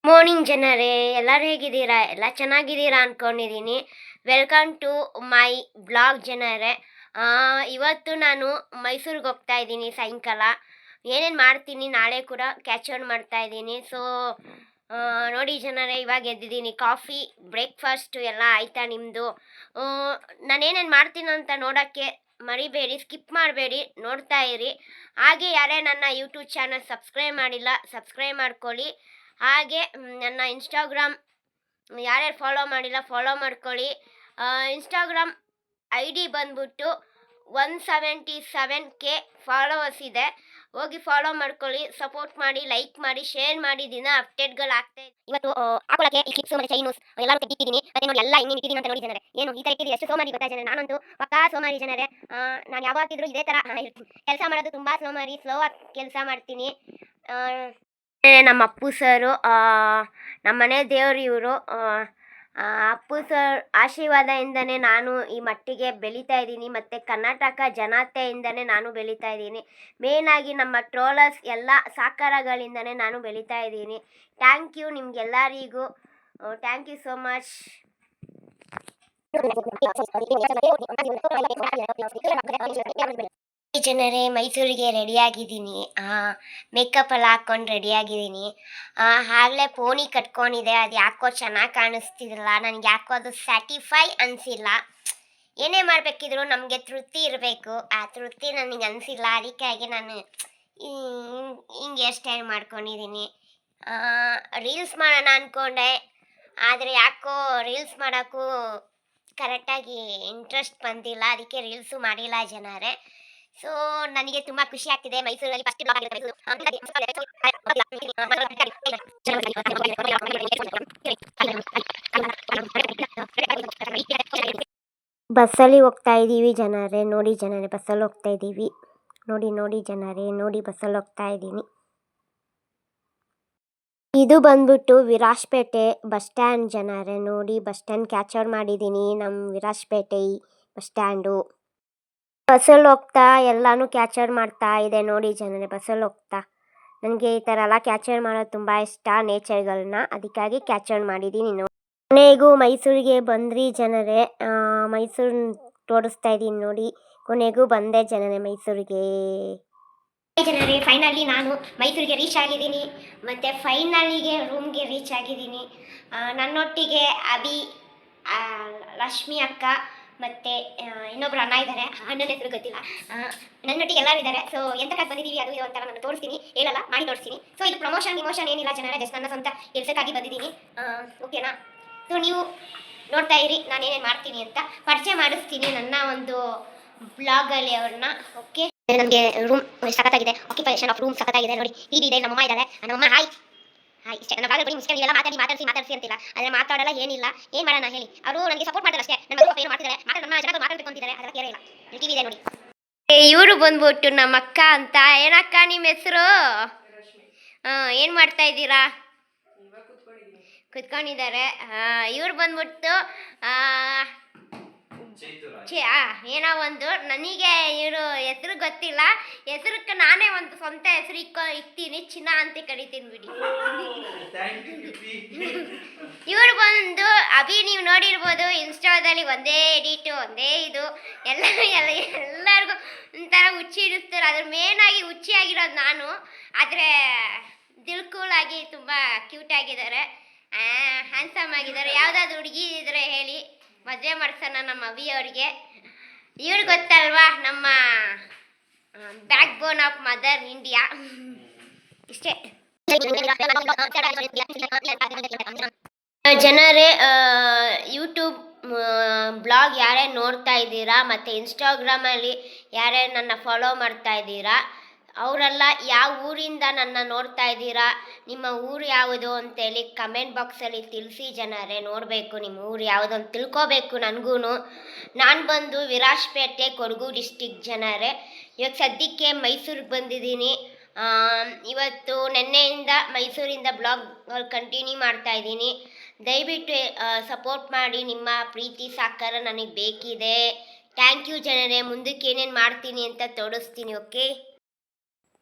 Morning ಜನರೇ, ಎಲ್ಲರೂ ಹೇಗಿದ್ದೀರಾ? ಎಲ್ಲ ಚೆನ್ನಾಗಿದ್ದೀರಾ ಅಂದ್ಕೊಂಡಿದ್ದೀನಿ. ವೆಲ್ಕಮ್ ಟು ಮೈ ಬ್ಲಾಗ್ ಜನರೇ. ಇವತ್ತು ನಾನು ಮೈಸೂರಿಗೆ ಹೋಗ್ತಾ ಇದ್ದೀನಿ ಸಾಯಂಕಾಲ. ಏನೇನು ಮಾಡ್ತೀನಿ ನಾಳೆ ಕೂಡ ಕ್ಯಾಚ್ ಆನ್ ಮಾಡ್ತಾ ಇದ್ದೀನಿ. ಸೊ ನೋಡಿ ಜನರೇ, ಇವಾಗ ಎದ್ದಿದ್ದೀನಿ. ಕಾಫಿ ಬ್ರೇಕ್ಫಾಸ್ಟು ಎಲ್ಲ ಆಯಿತಾ ನಿಮ್ಮದು? ನಾನೇನೇನು ಮಾಡ್ತೀನಿ ಅಂತ ನೋಡೋಕ್ಕೆ ಮರಿಬೇಡಿ, ಸ್ಕಿಪ್ ಮಾಡಬೇಡಿ, ನೋಡ್ತಾ ಇರಿ. ಹಾಗೆ ಯಾರೇ ನನ್ನ ಯೂಟ್ಯೂಬ್ ಚಾನಲ್ ಸಬ್ಸ್ಕ್ರೈಬ್ ಮಾಡಿಲ್ಲ, ಸಬ್ಸ್ಕ್ರೈಬ್ ಮಾಡ್ಕೊಳ್ಳಿ. ಹಾಗೆ ನನ್ನ ಇನ್ಸ್ಟಾಗ್ರಾಮ್ ಯಾರ್ಯಾರು ಫಾಲೋ ಮಾಡಿಲ್ಲ ಫಾಲೋ ಮಾಡ್ಕೊಳ್ಳಿ. ಇನ್ಸ್ಟಾಗ್ರಾಮ್ ಐ ಡಿ ಬಂದ್ಬಿಟ್ಟು 177K ಫಾಲೋವರ್ಸ್ ಇದೆ. ಹೋಗಿ ಫಾಲೋ ಮಾಡ್ಕೊಳ್ಳಿ, ಸಪೋರ್ಟ್ ಮಾಡಿ, ಲೈಕ್ ಮಾಡಿ, ಶೇರ್ ಮಾಡಿ. ದಿನ ಅಪ್ಡೇಟ್ಗಳು ಆಗ್ತಾ ಇದೆ. ಇವತ್ತು ಹಾಕೊಳ್ಳೋಕ್ಕೆ ಈ ಕ್ಲಿಪ್ಸ್ ಮತ್ತು ಚೈನೂಸ್ ಎಲ್ಲರೂ ತೆಗಿತಿದ್ದೀನಿ. ಮತ್ತೆ ನೋಡಿ ಎಲ್ಲ ಹಿಂಗೆ ಇಟ್ಟಿದ್ದೀನಿ ಅಂತ ನೋಡಿ ಜನರೇ. ಏನು ಈ ಥರ ಇಟ್ಟಿದ್ದು ಎಷ್ಟು ಸೋಮಾರಿ ಗೊತ್ತಾ ಜನರೇ? ನಾನಂತೂ ಪಕ್ಕಾ ಸೋಮಾರಿ ಜನರೇ. ನಾನು ಯಾವತ್ತಿದ್ರೂ ಇದೇ ಥರ ಕೆಲಸ ಮಾಡೋದು ತುಂಬ ಸೋಮಾರಿ. ಸ್ಲೋ ಆಗಿ ಕೆಲಸ ಮಾಡ್ತೀನಿ. ನಮ್ಮ ಅಪ್ಪು ಸರು, ನಮ್ಮನೆ ದೇವರು ಇವರು. ಅಪ್ಪು ಸರ್ ಆಶೀರ್ವಾದದಿಂದನೇ ನಾನು ಈ ಮಟ್ಟಿಗೆ ಬೆಳೀತಾ ಇದ್ದೀನಿ, ಮತ್ತು ಕರ್ನಾಟಕ ಜನತೆಯಿಂದನೇ ನಾನು ಬೆಳೀತಾ ಇದ್ದೀನಿ. ಮೇಯ್ನಾಗಿ ನಮ್ಮ ಟ್ರೋಲರ್ಸ್ ಎಲ್ಲ ಸಹಕಾರಗಳಿಂದನೇ ನಾನು ಬೆಳೀತಾ ಇದ್ದೀನಿ. ಥ್ಯಾಂಕ್ ಯು ನಿಮಗೆಲ್ಲರಿಗೂ. ಥ್ಯಾಂಕ್ ಯು ಸೋ ಮಚ್ ಜನರೇ. ಮೈಸೂರಿಗೆ ರೆಡಿಯಾಗಿದ್ದೀನಿ. ಮೇಕಪ್ ಎಲ್ಲ ಹಾಕ್ಕೊಂಡು ರೆಡಿಯಾಗಿದ್ದೀನಿ. ಆಗಲೇ ಪೋನಿ ಕಟ್ಕೊಂಡಿದ್ದೆ, ಅದು ಯಾಕೋ ಚೆನ್ನಾಗಿ ಕಾಣಿಸ್ತಿರಲಿಲ್ಲ. ನನಗೆ ಯಾಕೋ ಅದು ಸ್ಯಾಟಿಫೈ ಅನಿಸಿಲ್ಲ. ಏನೇ ಮಾಡಬೇಕಿದ್ರು ನಮಗೆ ತೃಪ್ತಿ ಇರಬೇಕು, ಆ ತೃಪ್ತಿ ನನಗೆ ಅನಿಸಿಲ್ಲ. ಅದಕ್ಕಾಗಿ ನಾನು ಹಿಂಗೆ ಹೇರ್ ಸ್ಟೈಲ್ ಮಾಡ್ಕೊಂಡಿದ್ದೀನಿ. ರೀಲ್ಸ್ ಮಾಡೋಣ ಅಂದ್ಕೊಂಡೆ, ಆದರೆ ಯಾಕೋ ರೀಲ್ಸ್ ಮಾಡೋಕ್ಕೂ ಕರೆಕ್ಟಾಗಿ ಇಂಟ್ರೆಸ್ಟ್ ಬಂದಿಲ್ಲ. ಅದಕ್ಕೆ ರೀಲ್ಸು ಮಾಡಿಲ್ಲ ಜನರೇ. ಸೊ ನನಗೆ ತುಂಬ ಖುಷಿ ಆಗ್ತಿದೆ. ಮೈಸೂರಲ್ಲಿ ಫಸ್ಟ್ ಬ್ಲಾಗ್ ಆಗಿರುತ್ತೆ ಬಸ್ಸಲ್ಲಿ ಹೋಗ್ತಾ ಇದ್ದೀವಿ ಜನರೇ. ನೋಡಿ ಜನರೇ, ಬಸ್ಸಲ್ಲಿ ಹೋಗ್ತಾ ಇದ್ದೀವಿ. ನೋಡಿ ಜನರೇ, ನೋಡಿ ಬಸ್ಸಲ್ಲಿ ಹೋಗ್ತಾ ಇದ್ದೀನಿ. ಇದು ಬಂದ್ಬಿಟ್ಟು ವಿರಾಜ್ಪೇಟೆ ಬಸ್ ಸ್ಟ್ಯಾಂಡ್ ಜನರೇ. ನೋಡಿ ಬಸ್ ಸ್ಟ್ಯಾಂಡ್ ಕ್ಯಾಪ್ಚರ್ ಮಾಡಿದ್ದೀನಿ, ನಮ್ಮ ವಿರಾಜ್ಪೇಟೆ ಬಸ್ ಸ್ಟ್ಯಾಂಡು. ಬಸ್ಸಲ್ಲಿ ಹೋಗ್ತಾ ಎಲ್ಲನೂ ಕ್ಯಾಪ್ಚರ್ ಮಾಡ್ತಾ ಇದೆ. ನೋಡಿ ಜನರೇ, ಬಸ್ಸಲ್ಲಿ ಹೋಗ್ತಾ ನನಗೆ ಈ ಥರ ಎಲ್ಲ ಕ್ಯಾಪ್ಚರ್ ಮಾಡೋದು ತುಂಬ ಇಷ್ಟ, ನೇಚರ್ಗಳನ್ನ. ಅದಕ್ಕಾಗಿ ಕ್ಯಾಪ್ಚರ್ ಮಾಡಿದ್ದೀನಿ. ಕೊನೆಗೂ ಮೈಸೂರಿಗೆ ಬಂದ್ರಿ ಜನರೇ. ಮೈಸೂರು ತೋರಿಸ್ತಾ ಇದ್ದೀನಿ ನೋಡಿ. ಕೊನೆಗೂ ಬಂದೆ ಜನರೇ ಮೈಸೂರಿಗೆ. ಜನರೇ, ಫೈನಲಿ ನಾನು ಮೈಸೂರಿಗೆ ರೀಚ್ ಆಗಿದ್ದೀನಿ, ಮತ್ತು ಫೈನಲಿಗೆ ರೂಮ್ಗೆ ರೀಚ್ ಆಗಿದ್ದೀನಿ. ನನ್ನೊಟ್ಟಿಗೆ ಅಭಿ, ಲಕ್ಷ್ಮಿ ಅಕ್ಕ ಮತ್ತು ಇನ್ನೊಬ್ರು ಅಣ್ಣ ಇದ್ದಾರೆ. ಅಣ್ಣನ ಹೆಸರು ಗೊತ್ತಿಲ್ಲ. ನನ್ನೊಟ್ಟಿಗೆ ಎಲ್ಲರೂ ಇದ್ದಾರೆ. ಸೊ ಎಂತಕ್ಕಾಗಿ ಬಂದಿದ್ದೀವಿ ಅದು ಒಂಥರ ನಾನು ತೋರಿಸ್ತೀನಿ, ಹೇಳಲ್ಲ ಮಾಡಿ ತೋರಿಸ್ತೀನಿ. ಸೊ ಇದು ಪ್ರಮೋಷನ್ ಏನಿಲ್ಲ ಜನರೇ, ಜಸ್ಟ್ ನನ್ನ ಸ್ವಂತ ಕೆಲಸಕ್ಕಾಗಿ ಬಂದಿದ್ದೀನಿ. ಓಕೆನಾ? ಸೊ ನೀವು ನೋಡ್ತಾ ಇರಿ ನಾನು ಏನೇನು ಮಾಡ್ತೀನಿ ಅಂತ. ಪರಿಚಯ ಮಾಡಿಸ್ತೀನಿ ನನ್ನ ಒಂದು ಬ್ಲಾಗಲ್ಲಿ ಅವ್ರನ್ನ. ಓಕೆ, ನಮಗೆ ರೂಮ್ ಸಖತ್ತಾಗಿದೆ, ಆಕ್ಯುಪೇಷನ್ ಆಫ್ ರೂಮ್ ಸಖತ್ತಾಗಿದೆ. ನೋಡಿ ಟಿವಿ ಇದೆ, ನಮ್ಮಮ್ಮ ಇದ್ದಾರೆ. ನಮ್ಮಮ್ಮ ಹಾಯ್ ಇಷ್ಟೇ. ನನ್ನ ಬ್ಲಾಗಲ್ಲಿ ಬರೀ ಮುಸ್ಲಿಂ ಎಲ್ಲ ಮಾತಾಡಿಸಿ ಅಂತಿಲ್ಲ, ಆದರೆ ಮಾತಾಡಲ್ಲ, ಏನಿಲ್ಲ. ಏನು ಮಾಡೋಣ ಹೇಳಿ? ಅವರು ನನಗೆ ಸಪೋರ್ಟ್ ಮಾಡ್ತಾರೆ ಅಷ್ಟೇ. ನನ್ನ ಮಗಳು ಏನು ಮಾಡ್ತಿದ್ದಾರೆ, ನನ್ನ ಜನ ಮಾತಾಡಬೇಕು ಅಂತಿದ್ದಾರೆ, ಅದೆಲ್ಲ ಕೇರೇ ಇಲ್ಲ. ಟಿವಿ ಇದೆ ನೋಡಿ. ಇವರು ಬಂದ್ಬಿಟ್ಟು ನಮ್ಮ ಅಕ್ಕ ಅಂತ. ಏನಕ್ಕ ನಿಮ್ಮ ಹೆಸರು? ಏನು ಮಾಡ್ತಾ ಇದ್ದೀರಾ? ಕುತ್ಕೊಂಡಿದ್ದಾರೆ. ಇವ್ರು ಬಂದ್ಬಿಟ್ಟು ಏನೋ ಒಂದು, ನನಗೆ ಇವರು ಹೆಸರು ಗೊತ್ತಿಲ್ಲ. ಹೆಸರಕ್ಕೆ ನಾನೇ ಒಂದು ಸ್ವಂತ ಹೆಸರು ಇಕ್ತೀನಿ, ಚಿನ್ನ ಅಂತ ಕರಿತೀನಿ ಬಿಡಿ. ಇವರು ಬಂದು ಅಭಿ, ನೀವು ನೋಡಿರ್ಬೋದು ಇನ್ಸ್ಟಾದಲ್ಲಿ ಒಂದೇ ಎಡಿಟು, ಒಂದೇ ಇದು ಎಲ್ಲರಿಗೂ ಒಂಥರ ಹುಚ್ಚಿ ಇಡಿಸ್ತಾರೆ. ಅದ್ರ ಮೇನಾಗಿ ಹುಚ್ಚಿ ಆಗಿರೋದು ನಾನು. ಆದರೆ ದಿಲ್ಕೂಲಾಗಿ ತುಂಬ ಕ್ಯೂಟ್ ಆಗಿದ್ದಾರೆ, ಹ್ಯಾಂಡ್ಸಮ್ ಆಗಿದ್ದಾರೆ. ಯಾವುದಾದ್ರು ಹುಡುಗಿ ಇದ್ರೆ ಹೇಳಿ, ಮದುವೆ ಮಾಡ್ಸೋಣ ನಮ್ಮ ಅಭಿ ಅವ್ರಿಗೆ. ಇವ್ರು ಗೊತ್ತಲ್ವಾ, ನಮ್ಮ back bone of mother India. ಇಷ್ಟೇ ಜನರೇ. ಯೂಟ್ಯೂಬ್ ಬ್ಲಾಗ್ ಯಾರ್ಯಾರು ನೋಡ್ತಾ ಇದ್ದೀರಾ, ಮತ್ತು ಇನ್ಸ್ಟಾಗ್ರಾಮಲ್ಲಿ ಯಾರ್ಯಾರು ನನ್ನ ಫಾಲೋ ಮಾಡ್ತಾ ಇದ್ದೀರಾ, ಅವರೆಲ್ಲ ಯಾವ ಊರಿಂದ ನನ್ನ ನೋಡ್ತಾ ಇದ್ದೀರಾ, ನಿಮ್ಮ ಊರು ಯಾವುದು ಅಂತೇಳಿ ಕಮೆಂಟ್ ಬಾಕ್ಸಲ್ಲಿ ತಿಳಿಸಿ ಜನರೇ. ನೋಡಬೇಕು ನಿಮ್ಮ ಊರು ಯಾವುದು ಅಂತ ತಿಳ್ಕೋಬೇಕು ನನಗೂ. ನಾನು ಬಂದು ವಿರಾಜ್ಪೇಟೆ, ಕೊಡಗು ಡಿಸ್ಟಿಕ್ ಜನರೇ. ಇವಾಗ ಸದ್ಯಕ್ಕೆ ಮೈಸೂರಿಗೆ ಬಂದಿದ್ದೀನಿ. ಇವತ್ತು ನೆನ್ನೆಯಿಂದ ಮೈಸೂರಿಂದ ಬ್ಲಾಗ್ ಕಂಟಿನ್ಯೂ ಮಾಡ್ತಾ ಇದ್ದೀನಿ. ದಯವಿಟ್ಟು ಸಪೋರ್ಟ್ ಮಾಡಿ, ನಿಮ್ಮ ಪ್ರೀತಿ ಸಹಕಾರ ನನಗೆ ಬೇಕಿದೆ. ಥ್ಯಾಂಕ್ ಯು ಜನರೇ. ಮುಂದಕ್ಕೆ ಏನೇನು ಮಾಡ್ತೀನಿ ಅಂತ ತೋರಿಸ್ತೀನಿ. ಓಕೆ,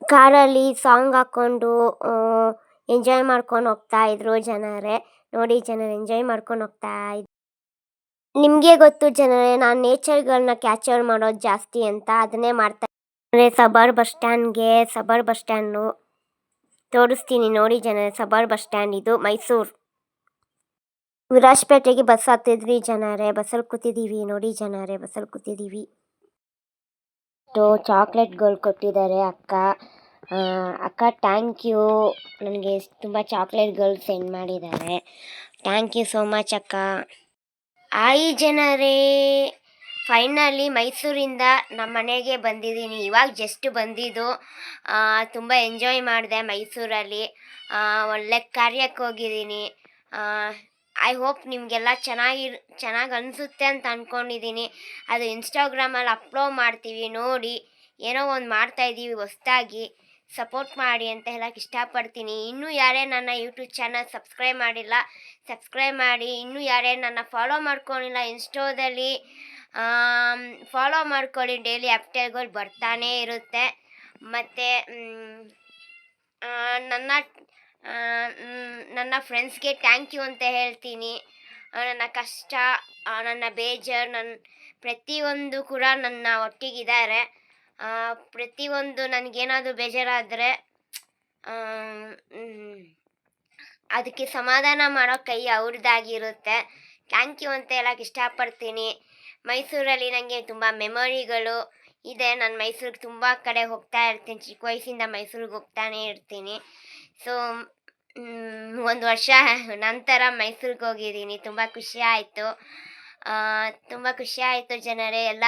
ಕಾರಲ್ಲಿ ಸಾಂಗ್ ಹಾಕ್ಕೊಂಡು ಎಂಜಾಯ್ ಮಾಡ್ಕೊಂಡು ಹೋಗ್ತಾ ಇದ್ರು ಜನರೇ. ನೋಡಿ ಜನರು ಎಂಜಾಯ್ ಮಾಡ್ಕೊಂಡು ಹೋಗ್ತಾ ಇದ್ರು. ನಿಮಗೆ ಗೊತ್ತು ಜನರೇ, ನಾನು ನೇಚರ್ಗಳನ್ನ ಕ್ಯಾಪ್ಚರ್ ಮಾಡೋದು ಜಾಸ್ತಿ ಅಂತ ಅದನ್ನೇ ಮಾಡ್ತಾ ಇದ್ದೆ. ಸಬರ್ ಬಸ್ ಸ್ಟ್ಯಾಂಡು ತೋರಿಸ್ತೀನಿ ನೋಡಿ ಜನರೇ. ಸಬರ್ ಬಸ್ ಸ್ಟ್ಯಾಂಡ್ ಇದು ಮೈಸೂರು. ವಿರಾಜಪೇಟೆಗೆ ಬಸ್ ಹತ್ತಿದ್ವಿ ಜನರೇ. ಬಸ್ಸಲ್ಲಿ ಕೂತಿದ್ದೀವಿ ನೋಡಿ ಜನರೇ, ಬಸ್ಸಲ್ಲಿ ಕೂತಿದ್ದೀವಿ. ಚಾಕ್ಲೇಟ್ಗಳು ಕೊಟ್ಟಿದ್ದಾರೆ ಅಕ್ಕ ಥ್ಯಾಂಕ್ ಯು. ನನಗೆ ತುಂಬ ಚಾಕ್ಲೇಟ್ಗಳು ಸೆಂಡ್ ಮಾಡಿದ್ದಾರೆ. ಥ್ಯಾಂಕ್ ಯು ಸೋ ಮಚ್ ಅಕ್ಕ. ಹಾಯ್ ಜನರೇ, ಫೈನಲಿ ಮೈಸೂರಿಂದ ನಮ್ಮ ಮನೆಗೆ ಬಂದಿದ್ದೀನಿ. ಇವಾಗ ಜಸ್ಟ್ ಬಂದಿದ್ದು. ತುಂಬ ಎಂಜಾಯ್ ಮಾಡಿದೆ ಮೈಸೂರಲ್ಲಿ. ಒಳ್ಳೆ ಕಾರ್ಯಕ್ಕೆ ಹೋಗಿದ್ದೀನಿ. ಐ ಹೋಪ್ ನಿಮಗೆಲ್ಲ ಚೆನ್ನಾಗಿ ಅನಿಸುತ್ತೆ ಅಂತ ಅಂದ್ಕೊಂಡಿದ್ದೀನಿ. ಅದು ಇನ್ಸ್ಟಾಗ್ರಾಮಲ್ಲಿ ಅಪ್ಲೋಡ್ ಮಾಡ್ತೀವಿ ನೋಡಿ. ಏನೋ ಒಂದು ಮಾಡ್ತಾಯಿದ್ದೀವಿ ಹೊಸ್ದಾಗಿ. ಸಪೋರ್ಟ್ ಮಾಡಿ ಅಂತ ಹೇಳಕ್ಕೆ ಇಷ್ಟಪಡ್ತೀನಿ. ಇನ್ನೂ ಯಾರೇ ನನ್ನ ಯೂಟ್ಯೂಬ್ ಚಾನಲ್ ಸಬ್ಸ್ಕ್ರೈಬ್ ಮಾಡಿಲ್ಲ, ಸಬ್ಸ್ಕ್ರೈಬ್ ಮಾಡಿ. ಇನ್ನೂ ಯಾರೇ ನನ್ನ ಫಾಲೋ ಮಾಡ್ಕೊಂಡಿಲ್ಲ ಇನ್ಸ್ಟಾದಲ್ಲಿ ಫಾಲೋ ಮಾಡ್ಕೊಳ್ಳಿ. ಡೈಲಿ ಅಪ್ಡೇಟ್ಗಳು ಬರ್ತಾನೇ ಇರುತ್ತೆ. ಮತ್ತು ನನ್ನ ಫ್ರೆಂಡ್ಸ್ಗೆ ಥ್ಯಾಂಕ್ ಯು ಅಂತ ಹೇಳ್ತೀನಿ. ನನ್ನ ಕಷ್ಟ, ನನ್ನ ಬೇಜಾರು, ನನ್ನ ಪ್ರತಿಯೊಂದು ಕೂಡ ನನ್ನ ಒಟ್ಟಿಗಿದ್ದಾರೆ. ಪ್ರತಿಯೊಂದು ನನಗೇನಾದರೂ ಬೇಜಾರಾದರೆ ಅದಕ್ಕೆ ಸಮಾಧಾನ ಮಾಡೋ ಕೈ ಅವ್ರದ್ದಾಗಿರುತ್ತೆ. ಥ್ಯಾಂಕ್ ಯು ಅಂತ ಹೇಳಕ್ಕೆ ಇಷ್ಟಪಡ್ತೀನಿ. ಮೈಸೂರಲ್ಲಿ ನನಗೆ ತುಂಬ ಮೆಮೊರಿಗಳು ಇದೆ. ನಾನು ಮೈಸೂರಿಗೆ ತುಂಬ ಕಡೆ ಹೋಗ್ತಾ ಇರ್ತೀನಿ. ಚಿಕ್ಕ ವಯಸ್ಸಿಂದ ಮೈಸೂರಿಗೆ ಹೋಗ್ತಾನೆ ಇರ್ತೀನಿ. ಸೊ 1 ವರ್ಷ ನಂತರ ಮೈಸೂರಿಗೆ ಹೋಗಿದ್ದೀನಿ. ತುಂಬ ಖುಷಿ ಆಯಿತು ಜನರೇ. ಎಲ್ಲ